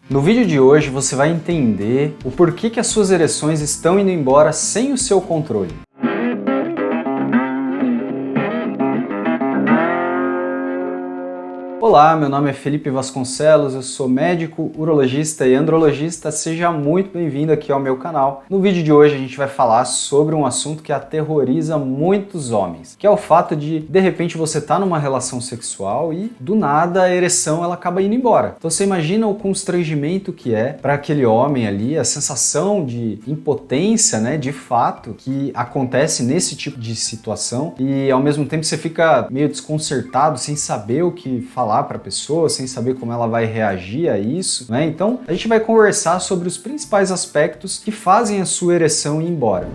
No vídeo de hoje você vai entender o porquê que as suas ereções estão indo embora sem o seu controle. Olá, meu nome é Felipe Vasconcelos, eu sou médico, urologista e andrologista, seja muito bem-vindo aqui ao meu canal. No vídeo de hoje a gente vai falar sobre um assunto que aterroriza muitos homens, que é o fato de repente você tá numa relação sexual e do nada a ereção ela acaba indo embora. Então você imagina o constrangimento que é para aquele homem ali, a sensação de impotência, né, de fato, que acontece nesse tipo de situação e ao mesmo tempo você fica meio desconcertado, sem saber o que falar para a pessoa, sem saber como ela vai reagir a isso, né? Então, a gente vai conversar sobre os principais aspectos que fazem a sua ereção ir embora.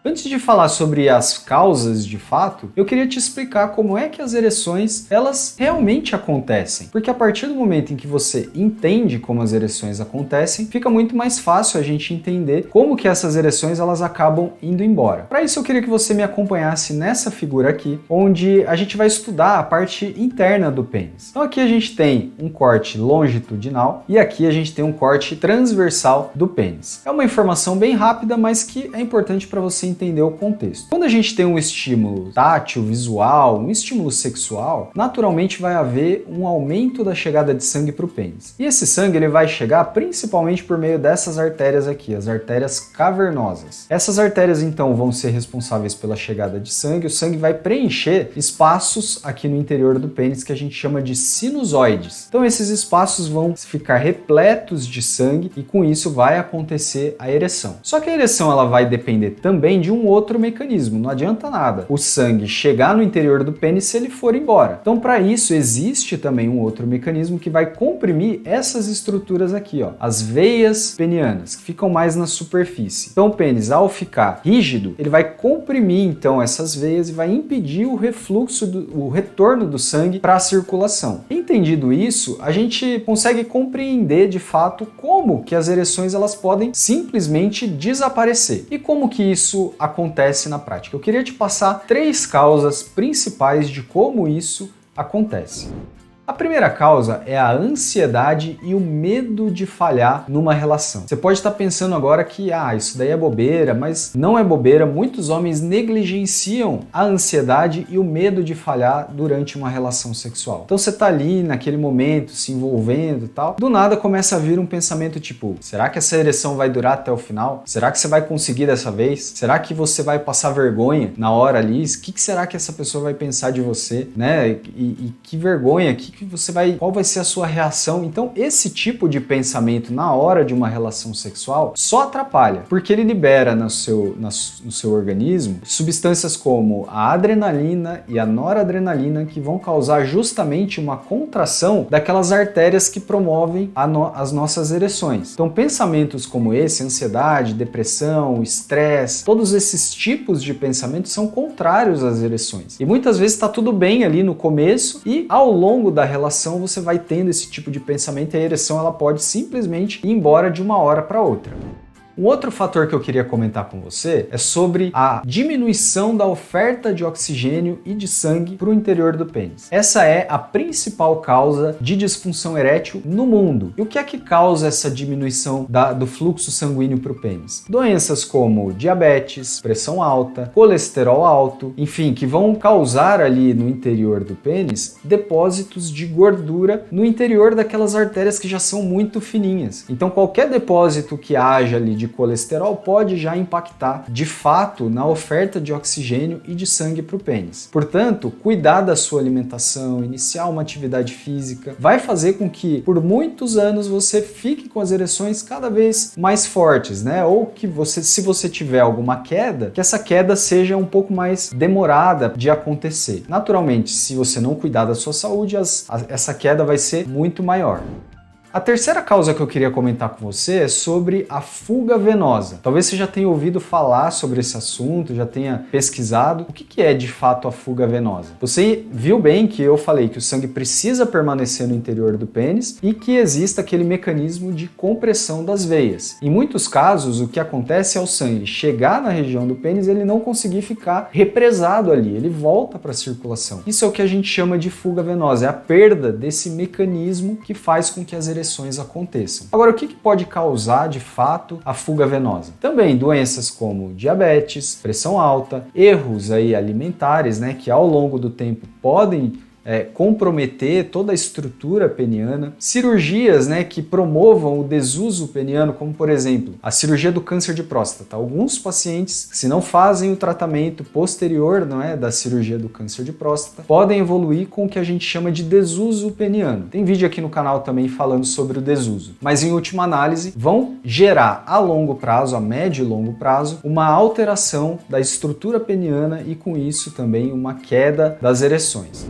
Antes de falar sobre as causas de fato, eu queria te explicar como é que as ereções, elas realmente acontecem. Porque a partir do momento em que você entende como as ereções acontecem, fica muito mais fácil a gente entender como que essas ereções elas acabam indo embora. Para isso eu queria que você me acompanhasse nessa figura aqui, onde a gente vai estudar a parte interna do pênis. Então aqui a gente tem um corte longitudinal e aqui a gente tem um corte transversal do pênis. É uma informação bem rápida, mas que é importante para você entender o contexto. Quando a gente tem um estímulo tátil, visual, um estímulo sexual, naturalmente vai haver um aumento da chegada de sangue para o pênis. E esse sangue ele vai chegar principalmente por meio dessas artérias aqui, as artérias cavernosas. Essas artérias então vão ser responsáveis pela chegada de sangue, o sangue vai preencher espaços aqui no interior do pênis que a gente chama de sinusoides. Então esses espaços vão ficar repletos de sangue e com isso vai acontecer a ereção. Só que a ereção ela vai depender também de um outro mecanismo, não adianta nada o sangue chegar no interior do pênis se ele for embora. Então, para isso, existe também um outro mecanismo que vai comprimir essas estruturas aqui, ó, as veias penianas, que ficam mais na superfície. Então, o pênis, ao ficar rígido, ele vai comprimir, então, essas veias e vai impedir o refluxo, o retorno do sangue para a circulação. Entendido isso, a gente consegue compreender, de fato, como que as ereções elas podem simplesmente desaparecer. E como que isso acontece na prática. Eu queria te passar 3 causas principais de como isso acontece. A primeira causa é a ansiedade e o medo de falhar numa relação. Você pode estar pensando agora que isso daí é bobeira, mas não é bobeira. Muitos homens negligenciam a ansiedade e o medo de falhar durante uma relação sexual. Então você está ali naquele momento, se envolvendo e tal, do nada começa a vir um pensamento tipo, será que essa ereção vai durar até o final? Será que você vai conseguir dessa vez? Será que você vai passar vergonha na hora ali? O que será que essa pessoa vai pensar de você, né? E que vergonha, qual vai ser a sua reação? Então, esse tipo de pensamento na hora de uma relação sexual só atrapalha, porque ele libera no seu organismo substâncias como a adrenalina e a noradrenalina que vão causar justamente uma contração daquelas artérias que promovem as nossas ereções. Então, pensamentos como esse, ansiedade, depressão, estresse, todos esses tipos de pensamentos são contrários às ereções. E muitas vezes está tudo bem ali no começo e ao longo da relação você vai tendo esse tipo de pensamento e a ereção ela pode simplesmente ir embora de uma hora para outra. Um outro fator que eu queria comentar com você é sobre a diminuição da oferta de oxigênio e de sangue para o interior do pênis. Essa é a principal causa de disfunção erétil no mundo. E o que é que causa essa diminuição do fluxo sanguíneo para o pênis? Doenças como diabetes, pressão alta, colesterol alto, enfim, que vão causar ali no interior do pênis depósitos de gordura no interior daquelas artérias que já são muito fininhas. Então qualquer depósito que haja ali de colesterol pode já impactar de fato na oferta de oxigênio e de sangue para o pênis. Portanto, cuidar da sua alimentação, iniciar uma atividade física, vai fazer com que por muitos anos você fique com as ereções cada vez mais fortes, né? Ou que se você tiver alguma queda, que essa queda seja um pouco mais demorada de acontecer. Naturalmente, se você não cuidar da sua saúde, essa queda vai ser muito maior. A terceira causa que eu queria comentar com você é sobre a fuga venosa. Talvez você já tenha ouvido falar sobre esse assunto, já tenha pesquisado. O que é de fato a fuga venosa? Você viu bem que eu falei que o sangue precisa permanecer no interior do pênis e que exista aquele mecanismo de compressão das veias. Em muitos casos, o que acontece é o sangue chegar na região do pênis e ele não conseguir ficar represado ali, ele volta para a circulação. Isso é o que a gente chama de fuga venosa, é a perda desse mecanismo que faz com que as ereções ereções aconteçam. Agora, o que pode causar de fato a fuga venosa? Também doenças como diabetes, pressão alta, erros aí alimentares, né, que ao longo do tempo podem comprometer toda a estrutura peniana, cirurgias, né, que promovam o desuso peniano, como por exemplo a cirurgia do câncer de próstata. Alguns pacientes, se não fazem o tratamento posterior, não é, da cirurgia do câncer de próstata, podem evoluir com o que a gente chama de desuso peniano. Tem vídeo aqui no canal também falando sobre o desuso, mas em última análise vão gerar a longo prazo, a médio e longo prazo, uma alteração da estrutura peniana e com isso também uma queda das ereções.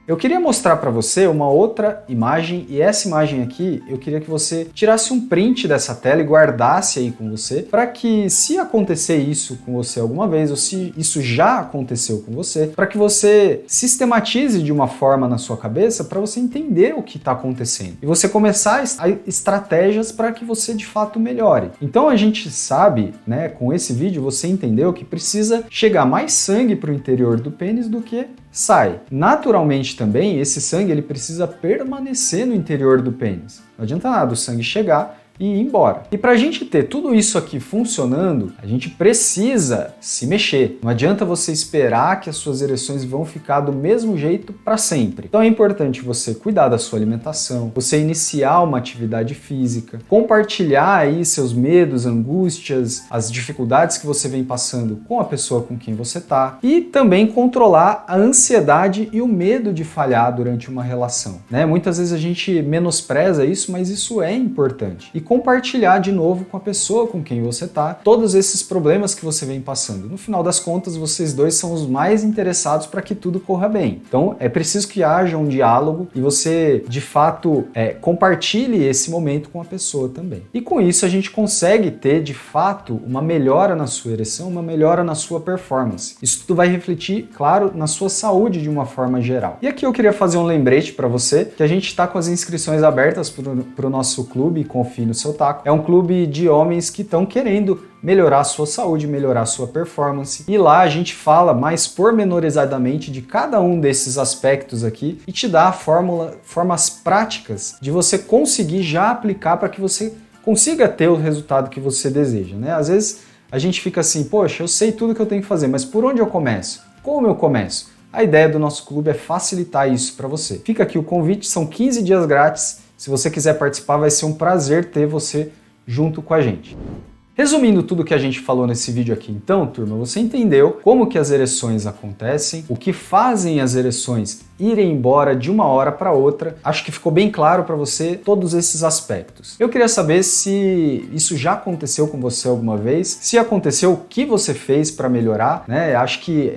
Eu queria mostrar para você uma outra imagem, e essa imagem aqui eu queria que você tirasse um print dessa tela e guardasse aí com você, para que se acontecer isso com você alguma vez, ou se isso já aconteceu com você, para que você sistematize de uma forma na sua cabeça para você entender o que está acontecendo e você começar a estratégias para que você de fato melhore. Então a gente sabe, né, com esse vídeo você entendeu que precisa chegar mais sangue para o interior do pênis do que sai. Naturalmente também, esse sangue ele precisa permanecer no interior do pênis. Não adianta nada o sangue chegar e ir embora. E para a gente ter tudo isso aqui funcionando, a gente precisa se mexer. Não adianta você esperar que as suas ereções vão ficar do mesmo jeito para sempre. Então é importante você cuidar da sua alimentação, você iniciar uma atividade física, compartilhar aí seus medos, angústias, as dificuldades que você vem passando com a pessoa com quem você tá, e também controlar a ansiedade e o medo de falhar durante uma relação, né? Muitas vezes a gente menospreza isso, mas isso é importante. E compartilhar de novo com a pessoa com quem você tá todos esses problemas que você vem passando. No final das contas, vocês dois são os mais interessados para que tudo corra bem. Então, é preciso que haja um diálogo e você, de fato, compartilhe esse momento com a pessoa também. E com isso, a gente consegue ter, de fato, uma melhora na sua ereção, uma melhora na sua performance. Isso tudo vai refletir, claro, na sua saúde de uma forma geral. E aqui eu queria fazer um lembrete para você que a gente está com as inscrições abertas para o nosso clube Confie no Seu Taco. É um clube de homens que estão querendo melhorar a sua saúde, melhorar a sua performance. E lá a gente fala mais pormenorizadamente de cada um desses aspectos aqui e te dá formas práticas de você conseguir já aplicar para que você consiga ter o resultado que você deseja, né? Às vezes a gente fica assim, poxa, eu sei tudo que eu tenho que fazer, mas por onde eu começo? Como eu começo? A ideia do nosso clube é facilitar isso para você. Fica aqui o convite, são 15 dias grátis. Se você quiser participar, vai ser um prazer ter você junto com a gente. Resumindo tudo que a gente falou nesse vídeo aqui, então, turma, você entendeu como que as ereções acontecem, o que fazem as ereções irem embora de uma hora para outra. Acho que ficou bem claro para você todos esses aspectos. Eu queria saber se isso já aconteceu com você alguma vez, se aconteceu, o que você fez para melhorar, né? Acho que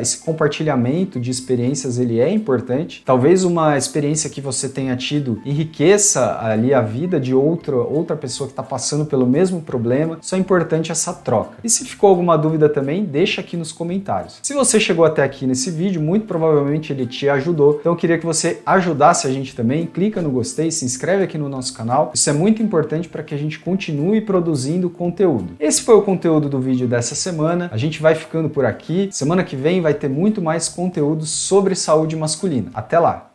esse compartilhamento de experiências ele é importante. Talvez uma experiência que você tenha tido enriqueça ali a vida de outra pessoa que está passando pelo mesmo problema. Só é importante essa troca. E se ficou alguma dúvida também, deixa aqui nos comentários. Se você chegou até aqui nesse vídeo, muito provavelmente ele te ajudou. Então eu queria que você ajudasse a gente também. Clica no gostei, se inscreve aqui no nosso canal. Isso é muito importante para que a gente continue produzindo conteúdo. Esse foi o conteúdo do vídeo dessa semana. A gente vai ficando por aqui. Semana que vem vai ter muito mais conteúdo sobre saúde masculina. Até lá!